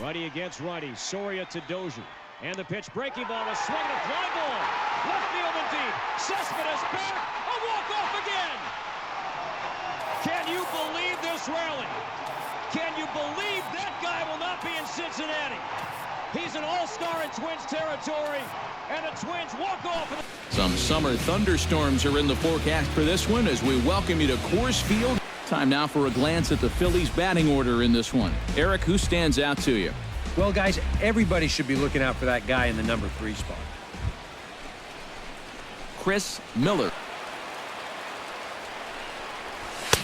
Righty against righty. Soria to Dozier. And the pitch, breaking ball, a swing and a fly ball. Left field and deep. Cespedes back. A walk-off again. Can you believe this rally? Can you believe that guy will not be in Cincinnati? He's an all-star in Twins territory, and the Twins walk off. Some summer thunderstorms are in the forecast for this one as we welcome you to Coors Field. Time now for a glance at the Phillies batting order in this one. Eric, who stands out to you? Well, guys, everybody should be looking out for that guy in the number 3 spot. Chris Miller.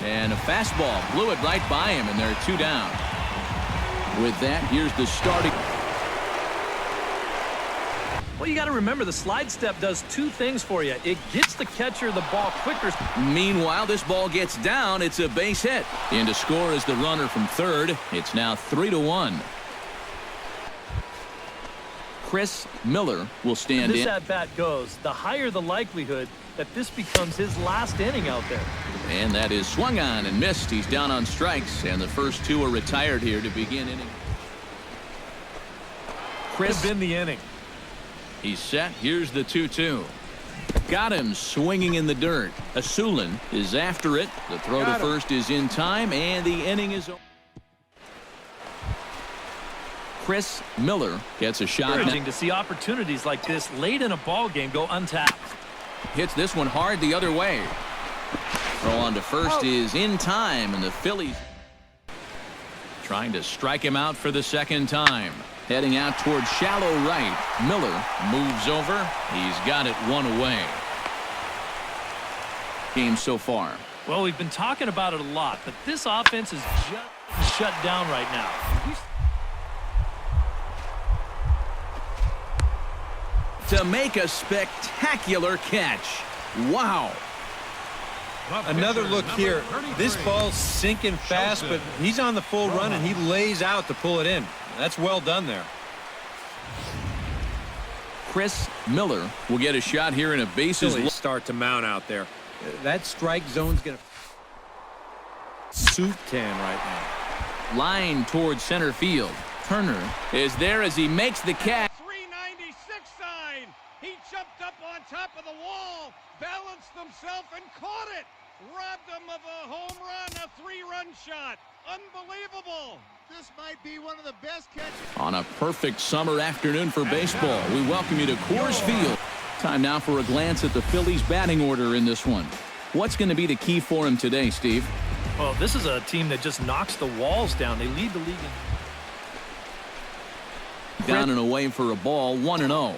And a fastball blew it right by him, and they're 2 down. With that, here's the starting. Well, you got to remember the slide step does 2 things for you. It gets the catcher the ball quicker. Meanwhile, this ball gets down. It's a base hit. In to score is the runner from third. It's now 3-1. Chris Miller will stand in. This at-bat goes, the higher the likelihood that this becomes his last inning out there. And that is swung on and missed. He's down on strikes, and the first 2 are retired here to begin inning. Chris been the inning. He's set. Here's the 2-2. Got him swinging in the dirt. Asulin is after it. The throw to first is in time, and the inning is over. Chris Miller gets a shot. Encouraging to see opportunities like this late in a ball game go untapped. Hits this one hard the other way. Throw on to first is in time, and the Phillies trying to strike him out for the second time. Heading out towards shallow right. Miller moves over. He's got it 1 away. Game so far. Well, we've been talking about it a lot, but this offense is just shut down right now. To make a spectacular catch. Wow. Another look here. This ball's sinking fast, but he's on the full run, and he lays out to pull it in. That's well done there. Chris Miller will get a shot here in a bases. Start to mount out there. That strike zone's going to soup can right now. Line towards center field. Turner is there as he makes the catch. 396 sign. He jumped up on top of the wall, balanced himself, and caught it. Robbed him of a home run, a 3-run shot. Unbelievable. This might be one of the best catches. On a perfect summer afternoon for baseball, we welcome you to Coors Field. Time now for a glance at the Phillies batting order in this one. What's going to be the key for him today, Steve? Well, this is a team that just knocks the walls down. They lead the league in. Down and away for a ball, 1-0.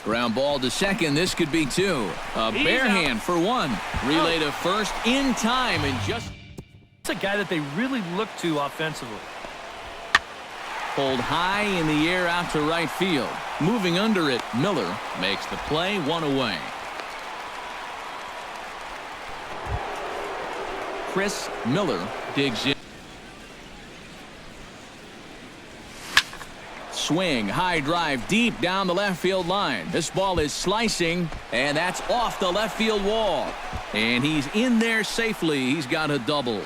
Ground ball to second. This could be 2. A bare hand for 1. Relay to first in time, and just. It's a guy that they really look to offensively. Pulled high in the air out to right field. Moving under it, Miller makes the play, 1 away. Chris Miller digs in. Swing, high drive, deep down the left field line. This ball is slicing, and that's off the left field wall. And he's in there safely. He's got a double.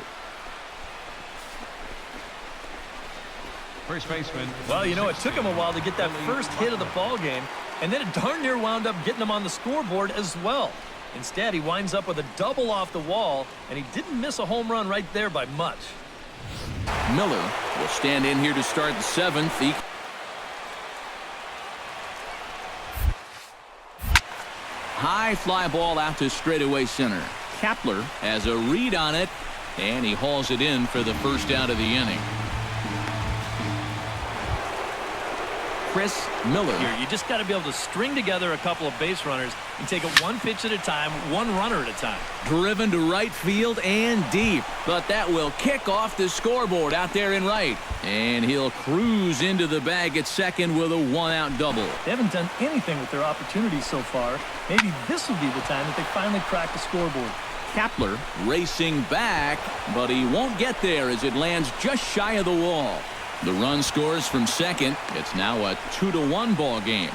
First baseman. Well, you know, it took him a while to get that first hit of the ball game, and then it darn near wound up getting him on the scoreboard as well. Instead, he winds up with a double off the wall, and he didn't miss a home run right there by much. Miller will stand in here to start the 7th. High fly ball out to straightaway center. Kapler has a read on it, and he hauls it in for the first out of the inning. Chris Miller. Here, you just got to be able to string together a couple of base runners and take it 1 pitch at a time, 1 runner at a time. Driven to right field and deep, but that will kick off the scoreboard out there in right. And he'll cruise into the bag at second with a 1-out double. They haven't done anything with their opportunities so far. Maybe this will be the time that they finally crack the scoreboard. Kapler racing back, but he won't get there as it lands just shy of the wall. The run scores from second. It's now a 2-1 ball game.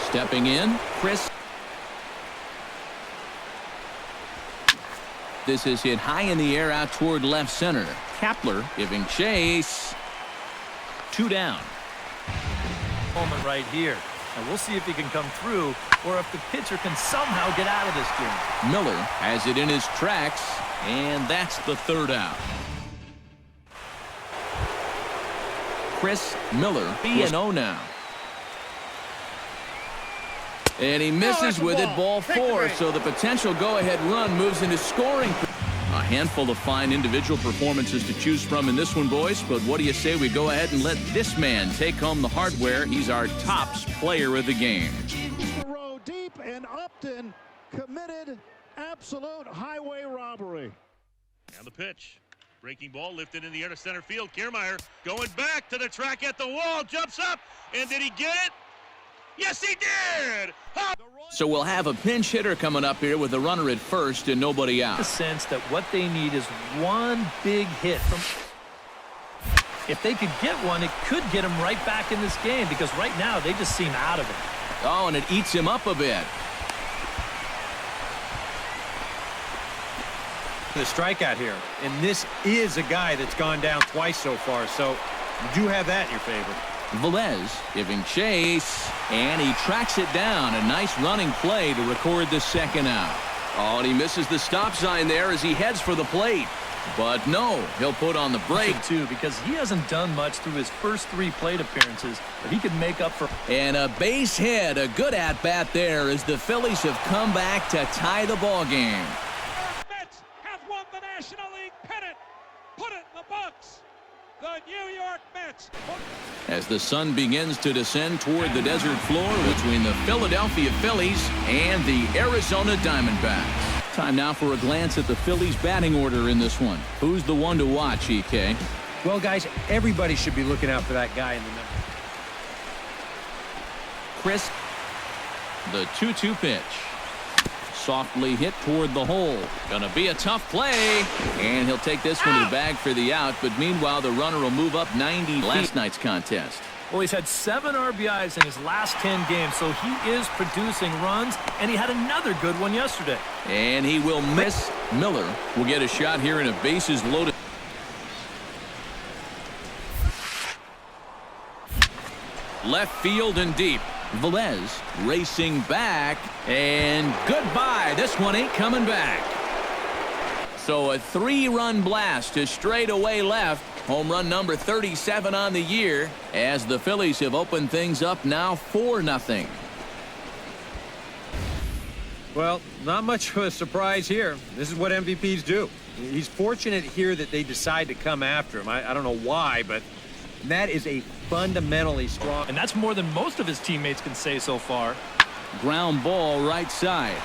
Stepping in, Chris. This is hit high in the air out toward left center. Kapler giving chase. 2 down. Moment right here. And we'll see if he can come through or if the pitcher can somehow get out of this game. Miller has it in his tracks, and that's the 3rd out. Chris Miller, B&0 now. And he misses with it, ball 4, so the potential go-ahead run moves into scoring. A handful of fine individual performances to choose from in this one, boys, but what do you say we go ahead and let this man take home the hardware? He's our tops player of the game. Row deep, and Upton committed absolute highway robbery. And the pitch. Breaking ball lifted in the air to center field. Kiermaier going back to the track at the wall. Jumps up. And did he get it? Yes, he did! So we'll have a pinch hitter coming up here with a runner at first and nobody out. The sense that what they need is one big hit. If they could get one, it could get them right back in this game because right now they just seem out of it. Oh, and it eats him up a bit. The strikeout here, and this is a guy that's gone down twice so far, so you do have that in your favor. Velez giving chase, and he tracks it down. A nice running play to record the 2nd out. Oh, and he misses the stop sign there as he heads for the plate. But no, he'll put on the brake. Too, because he hasn't done much through his first 3 plate appearances, but he could make up for. And a base hit, a good at-bat there as the Phillies have come back to tie the ball game. Mets have won the National League pennant. Put it in the books. The New York Mets. As the sun begins to descend toward the desert floor between the Philadelphia Phillies and the Arizona Diamondbacks. Time now for a glance at the Phillies batting order in this one. Who's the one to watch, EK? Well, guys, everybody should be looking out for that guy in the middle. Chris, the 2-2 pitch. Softly hit toward the hole. Gonna be a tough play. And he'll take this one to the bag for the out. But meanwhile, the runner will move up 90 feet. Last night's contest. Well, he's had 7 RBIs in his last 10 games, so he is producing runs, and he had another good one yesterday. And he will miss. Miller will get a shot here in a bases loaded. Left field and deep. Velez racing back, and goodbye. This one ain't coming back. So a 3-run blast to straightaway left. Home run number 37 on the year as the Phillies have opened things up now 4-0. Well, not much of a surprise here. This is what MVPs do. He's fortunate here that they decide to come after him. I don't know why, but that is a fundamentally strong. And that's more than most of his teammates can say so far. Ground ball right side.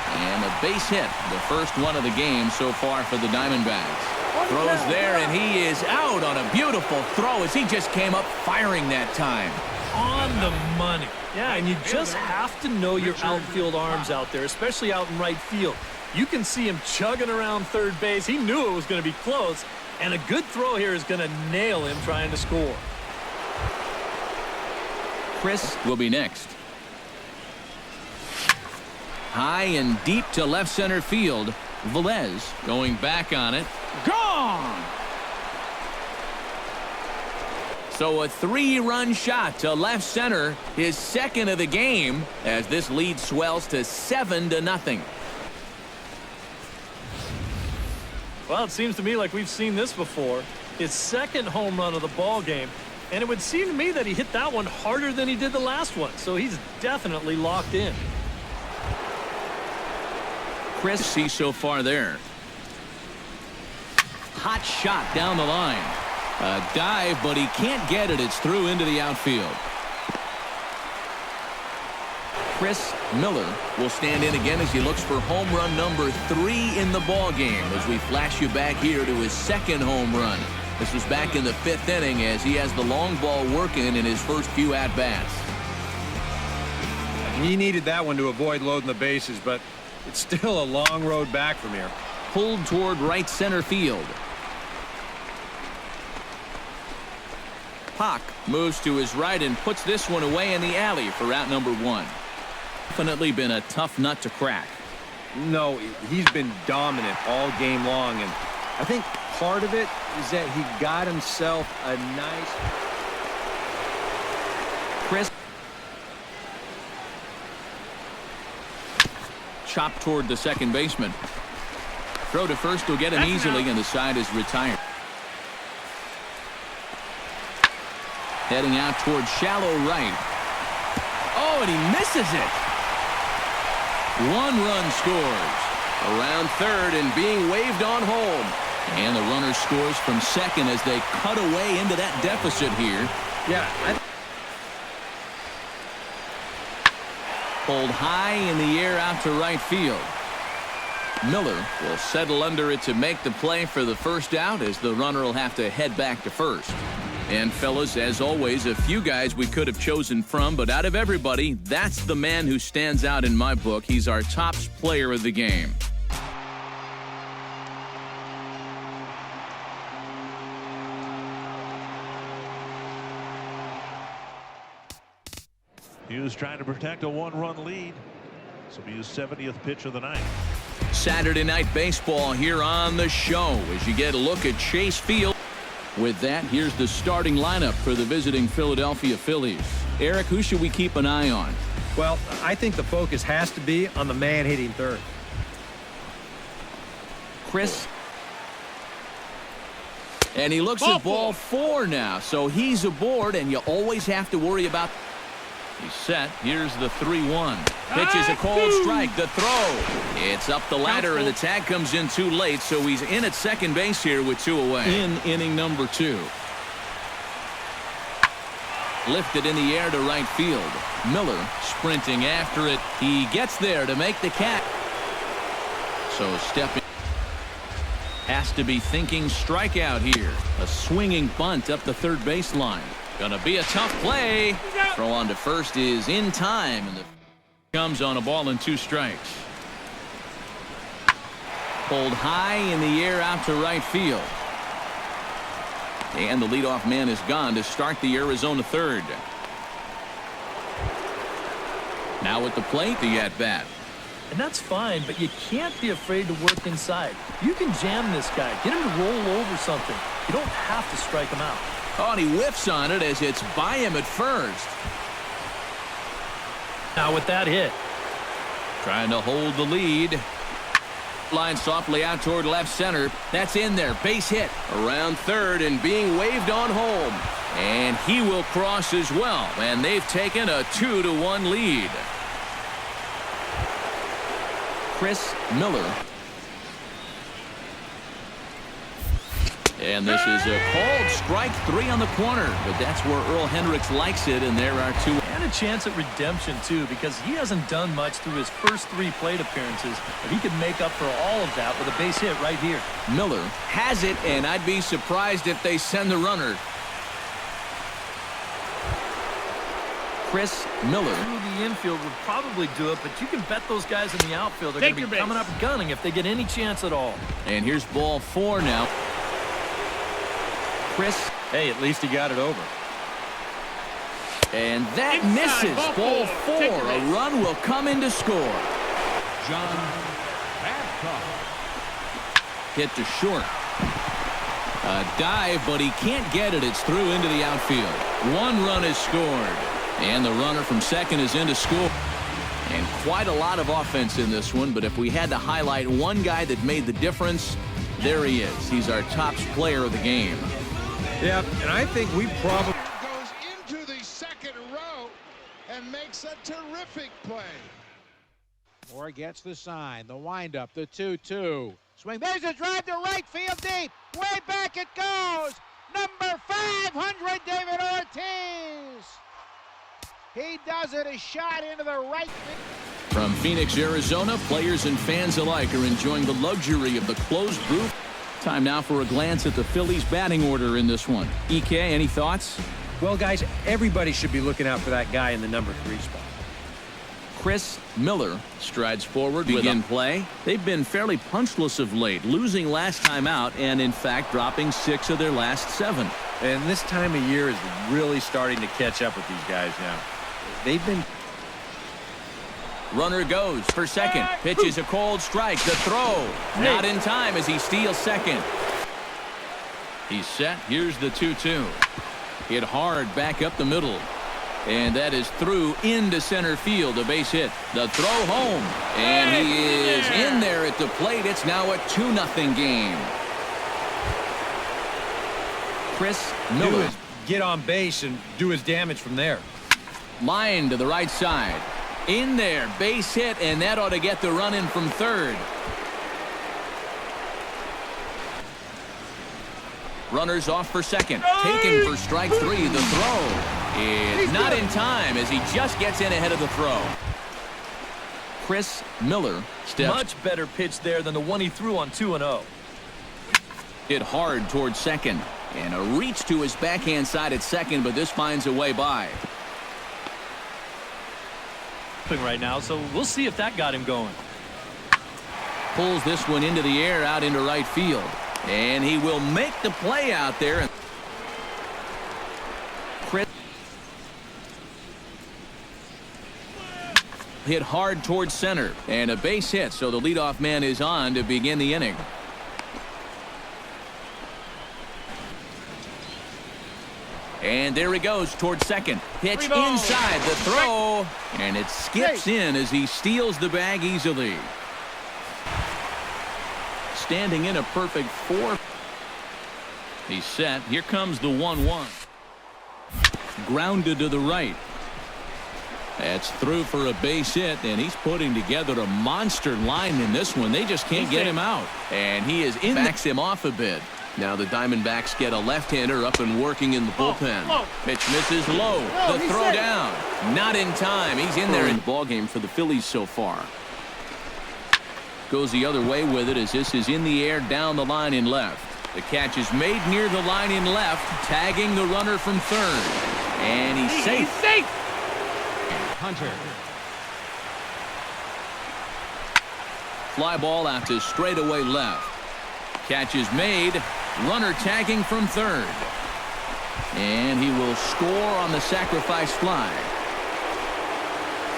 And a base hit, the first one of the game so far for the Diamondbacks. Throws there, and he is out on a beautiful throw as he just came up firing that time. On the money. Yeah, and you just have to know your outfield arms out there, especially out in right field. You can see him chugging around third base. He knew it was going to be close, and a good throw here is going to nail him trying to score. Chris will be next. High and deep to left center field. Velez going back on it. Gone! So a 3-run shot to left center, his 2nd of the game, as this lead swells to 7-0. Well, it seems to me like we've seen this before. His 2nd home run of the ball game, and it would seem to me that he hit that one harder than he did the last one, so he's definitely locked in. Chris, see so far there. Hot shot down the line. A dive, but he can't get it. It's through into the outfield. Chris Miller will stand in again as he looks for home run number 3 in the ball game as we flash you back here to his 2nd home run. This was back in the 5th inning as he has the long ball working in his first few at-bats. He needed that one to avoid loading the bases, but it's still a long road back from here. Pulled toward right center field. Hawk moves to his right and puts this one away in the alley for out number 1. Definitely been a tough nut to crack. No, he's been dominant all game long, and I think part of it is that he got himself a nice... Chris. Chopped toward the second baseman. Throw to first will get him easily, and the side is retired. Heading out toward shallow right. Oh, and he misses it. 1 run scores. Around third and being waved on home. And the runner scores from second as they cut away into that deficit here. Yeah. Pulled high in the air out to right field. Miller will settle under it to make the play for the first out, as the runner will have to head back to first. And fellas, as always, a few guys we could have chosen from, but out of everybody, that's the man who stands out in my book. He's our top player of the game. He was trying to protect a 1-run lead. This will be his 70th pitch of the night. Saturday night baseball here on the show as you get a look at Chase Field. With that, here's the starting lineup for the visiting Philadelphia Phillies. Eric, who should we keep an eye on? Well, I think the focus has to be on the man hitting third. Chris. And he looks at ball 4 now, so he's aboard, and you always have to worry about... He's set. Here's the 3-1. Pitch is a cold strike. The throw. It's up the ladder, and the tag comes in too late, so he's in at second base here with 2 away. In inning number 2. Lifted in the air to right field. Miller sprinting after it. He gets there to make the catch. So stepping. Has to be thinking strikeout here. A swinging bunt up the third baseline. Gonna be a tough play. Throw on to first is in time, and the comes on a ball and 2 strikes. Pulled high in the air out to right field. And the leadoff man is gone to start the Arizona third. Now at the plate, the at-bat. And that's fine, but you can't be afraid to work inside. You can jam this guy, get him to roll over something. You don't have to strike him out. Oh, and he whiffs on it as it's by him at first. Now with that hit. Trying to hold the lead. Line softly out toward left center. That's in there. Base hit. Around third and being waved on home. And he will cross as well. And they've taken a 2-1 lead. Chris Miller. And this is a called strike 3 on the corner, but that's where Earl Hendricks likes it, and there are 2. And a chance at redemption, too, because he hasn't done much through his first 3 plate appearances, but he could make up for all of that with a base hit right here. Miller has it, and I'd be surprised if they send the runner. Chris Miller. Through the infield would probably do it, but you can bet those guys in the outfield are going to be coming up gunning if they get any chance at all. And here's ball 4 now. Chris. Hey, at least he got it over. And that misses. Ball 4. A run will come in to score. John Babcock. Hit to short. A dive, but he can't get it. It's through into the outfield. 1 run is scored. And the runner from second is in to score. And quite a lot of offense in this one, but if we had to highlight one guy that made the difference, there he is. He's our top player of the game. Yeah, and I think we probably... Goes into the second row and makes a terrific play. Or gets the sign, the windup, the 2-2. Swing, there's a drive to right field deep. Way back it goes. Number 500, David Ortiz. He does it, a shot into the right field. From Phoenix, Arizona, players and fans alike are enjoying the luxury of the closed booth. Time now for a glance at the Phillies batting order in this one. EK, any thoughts? Well, guys, everybody should be looking out for that guy in the number 3 spot. Chris Miller strides forward, begin play. They've been fairly punchless of late, losing last time out and, in fact, dropping 6 of their last 7. And this time of year is really starting to catch up with these guys now. They've been... Runner goes for second. Pitch is a cold strike. The throw. Not in time as he steals second. He's set. Here's the 2-2. Hit hard back up the middle. And that is through into center field. A base hit. The throw home. And he is in there at the plate. It's now a 2-0 game. Chris Miller. Get on base and do his damage from there. Line to the right side. In there. Base hit. And that ought to get the run in from third. Runners off for second. Taken for strike 3. The throw is not in time as he just gets in ahead of the throw. Chris Miller steps. Much better pitch there than the one he threw on 2-0. Hit hard towards second. And a reach to his backhand side at second, but this finds a way by. Right now, so we'll see if that got him going. Pulls this one into the air out into right field. And he will make the play out there. Chris hit hard towards center. And a base hit, so the leadoff man is on to begin the inning. And there he goes towards second. Pitch inside the throw. And it skips in as he steals the bag easily. Standing in a perfect 4. He's set. Here comes the 1-1. Grounded to the right. That's through for a base hit, and he's putting together a monster line in this one. They just can't get him out. And he is in. Backs him off a bit. Now the Diamondbacks get a left-hander up and working in the bullpen. Pitch misses low. The throw down. Not in time. He's in there in the ballgame for the Phillies so far. Goes the other way with it as this is in the air down the line in left. The catch is made near the line in left, tagging the runner from third. And he's safe. Hunter. Fly ball out to straightaway left. Catch is made. Runner tagging from third. And he will score on the sacrifice fly.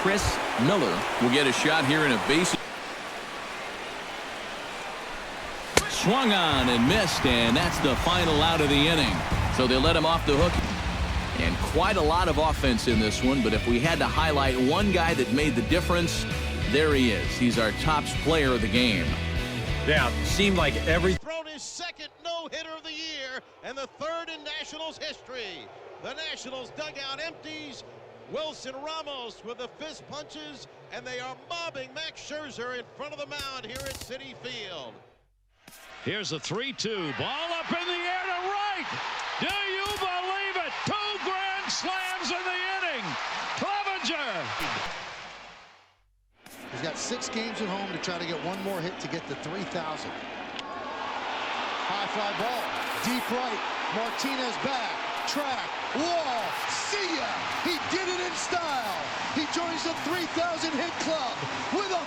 Chris Miller will get a shot here in a base. Swung on and missed, and that's the final out of the inning. So they let him off the hook. And quite a lot of offense in this one, but if we had to highlight one guy that made the difference, there he is. He's our top player of the game. Yeah, seemed like every. Thrown his second no-hitter of the year and the third in Nationals history. The Nationals dugout empties. Wilson Ramos with the fist punches, and they are mobbing Max Scherzer in front of the mound here at Citi Field. Here's a 3-2. Ball up in the air to right. Do you believe it? 2 grand slams in the inning. Clevenger. He's got 6 games at home to try to get one more hit to get to 3,000. High fly ball. Deep right. Martinez back. Track. Wall. See ya. He did it in style. He joins the 3,000 hit club with a